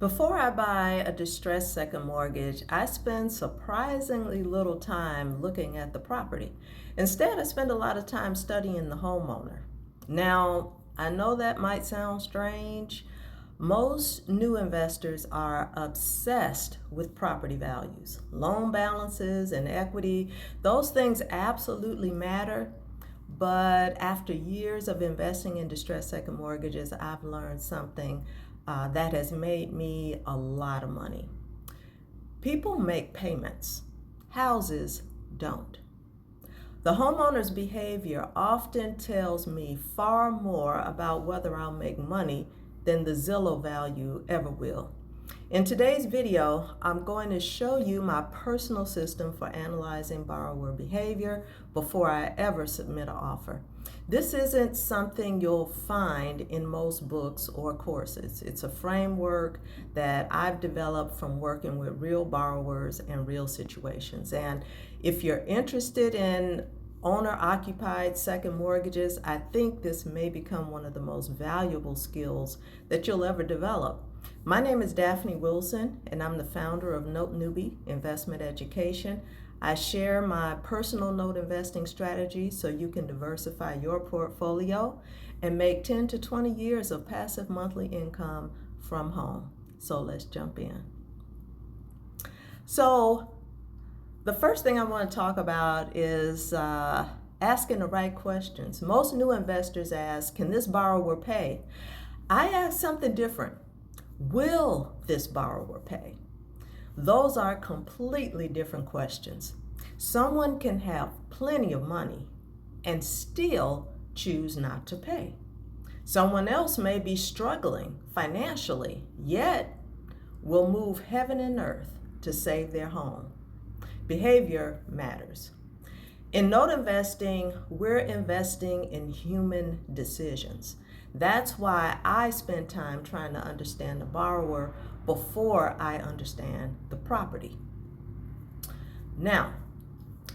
Before I buy a distressed second mortgage, I spend surprisingly little time looking at the property. Instead, I spend a lot of time studying the homeowner. Now, I know that might sound strange. Most new investors are obsessed with property values, loan balances, and equity. Those things absolutely matter. But after years of investing in distressed second mortgages, I've learned something that has made me a lot of money. People make payments, houses don't. The homeowner's behavior often tells me far more about whether I'll make money than the Zillow value ever will. In today's video, I'm going to show you my personal system for analyzing borrower behavior before I ever submit an offer. This isn't something you'll find in most books or courses. It's a framework that I've developed from working with real borrowers and real situations. And if you're interested in owner-occupied second mortgages, I think this may become one of the most valuable skills that you'll ever develop. My name is Daphne Wilson, and I'm the founder of Note Newbie Investment Education. I share my personal note investing strategy so you can diversify your portfolio and make 10 to 20 years of passive monthly income from home. So let's jump in. So the first thing I want to talk about is asking the right questions. Most new investors ask, can this borrower pay? I ask something different. Will this borrower pay? Those are completely different questions. Someone can have plenty of money and still choose not to pay. Someone else may be struggling financially, yet will move heaven and earth to save their home. Behavior matters. In note investing, we're investing in human decisions. That's why I spend time trying to understand the borrower before I understand the property. Now,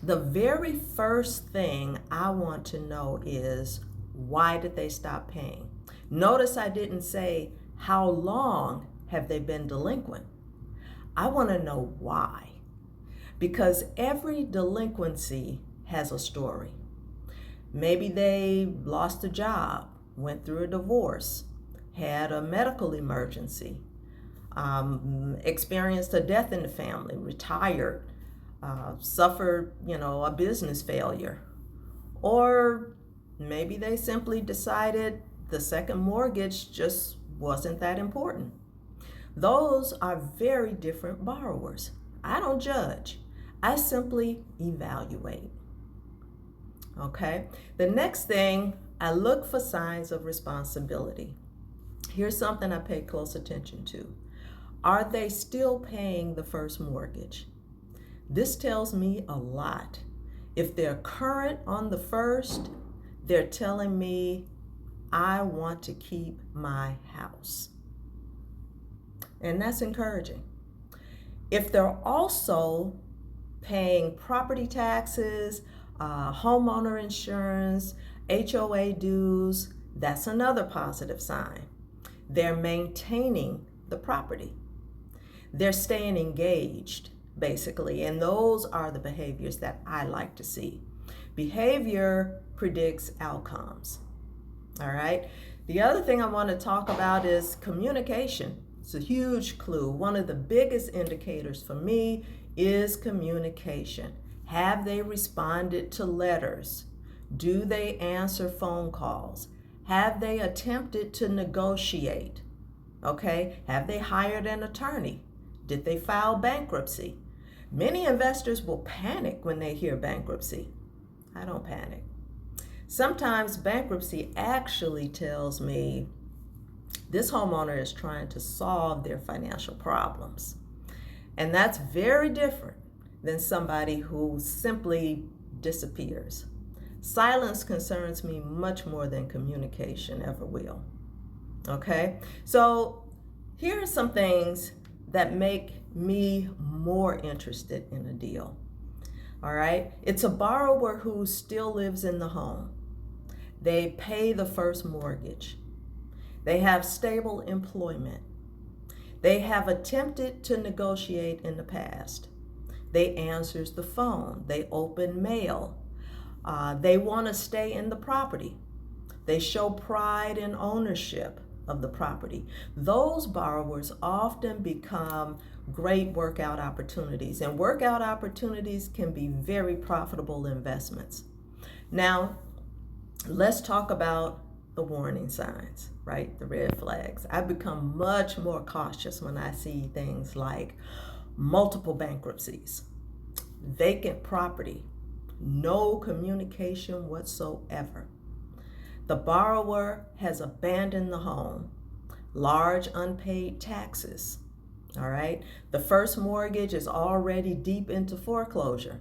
the very first thing I want to know is, why did they stop paying? Notice I didn't say, how long have they been delinquent? I want to know why. Because every delinquency has a story. Maybe they lost a job, went through a divorce, had a medical emergency, experienced a death in the family, retired, suffered, a business failure. Or maybe they simply decided the second mortgage just wasn't that important. Those are very different borrowers. I don't judge. I simply evaluate. Okay? The next thing, I look for signs of responsibility. Here's something I pay close attention to. Are they still paying the first mortgage? This tells me a lot. If they're current on the first, they're telling me, I want to keep my house. And that's encouraging. If they're also paying property taxes, homeowner insurance, HOA dues, that's another positive sign. They're maintaining the property. They're staying engaged, basically, and those are the behaviors that I like to see. Behavior predicts outcomes, all right? The other thing I want to talk about is communication. It's a huge clue. One of the biggest indicators for me is communication. Have they responded to letters? Do they answer phone calls? Have they attempted to negotiate? Okay, have they hired an attorney? Did they file bankruptcy? Many investors will panic when they hear bankruptcy. I don't panic. Sometimes bankruptcy actually tells me this homeowner is trying to solve their financial problems. And that's very different than somebody who simply disappears. Silence concerns me much more than communication ever will. Okay? So here are some things that make me more interested in a deal. All right? It's a borrower who still lives in the home. They pay the first mortgage. They have stable employment. They have attempted to negotiate in the past. They answers the phone. They open mail. They want to stay in the property. They show pride in ownership of the property. Those borrowers often become great workout opportunities, and workout opportunities can be very profitable investments. Now, let's talk about the warning signs, right? The red flags. I've become much more cautious when I see things like multiple bankruptcies, vacant property, no communication whatsoever. The borrower has abandoned the home, large unpaid taxes, all right? The first mortgage is already deep into foreclosure,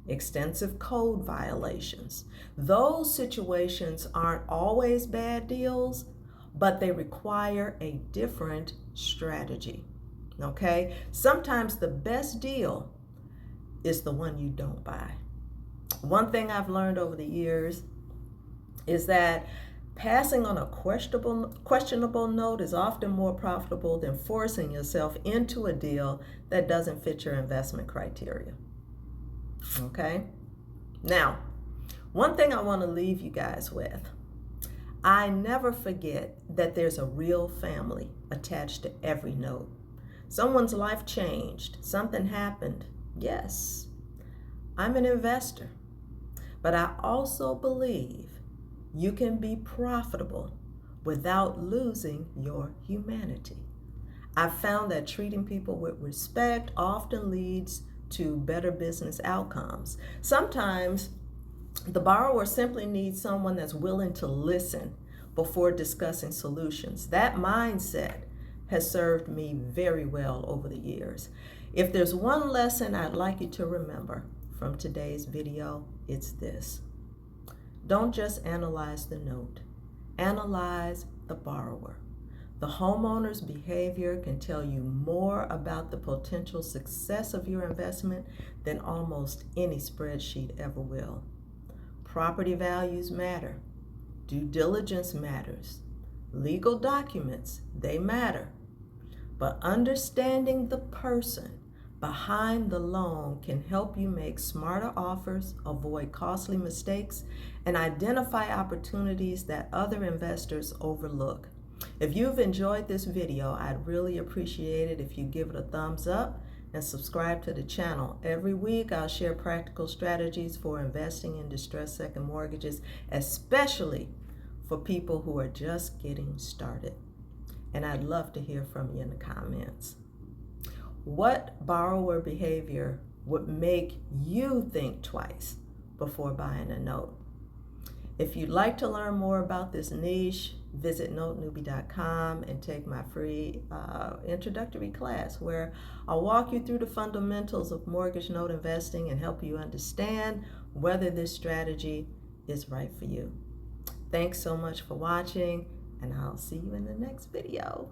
extensive code violations. Those situations aren't always bad deals, but they require a different strategy, okay? Sometimes the best deal is the one you don't buy. One thing I've learned over the years is that passing on a questionable note is often more profitable than forcing yourself into a deal that doesn't fit your investment criteria. Okay? Now, one thing I want to leave you guys with. I never forget that there's a real family attached to every note. Someone's life changed. Something happened. Yes, I'm an investor, but I also believe you can be profitable without losing your humanity. I've found that treating people with respect often leads to better business outcomes. Sometimes the borrower simply needs someone that's willing to listen before discussing solutions. That mindset has served me very well over the years. If there's one lesson I'd like you to remember from today's video, it's this. Don't just analyze the note, analyze the borrower. The homeowner's behavior can tell you more about the potential success of your investment than almost any spreadsheet ever will. Property values matter. Due diligence matters. Legal documents, they matter. But understanding the person behind the loan can help you make smarter offers, avoid costly mistakes, and identify opportunities that other investors overlook. If you've enjoyed this video, I'd really appreciate it if you give it a thumbs up and subscribe to the channel. Every week I'll share practical strategies for investing in distressed second mortgages, especially for people who are just getting started. And I'd love to hear from you in the comments. What borrower behavior would make you think twice before buying a note? If you'd like to learn more about this niche, visit notenewbie.com and take my free introductory class where I'll walk you through the fundamentals of mortgage note investing and help you understand whether this strategy is right for you. Thanks so much for watching, and I'll see you in the next video.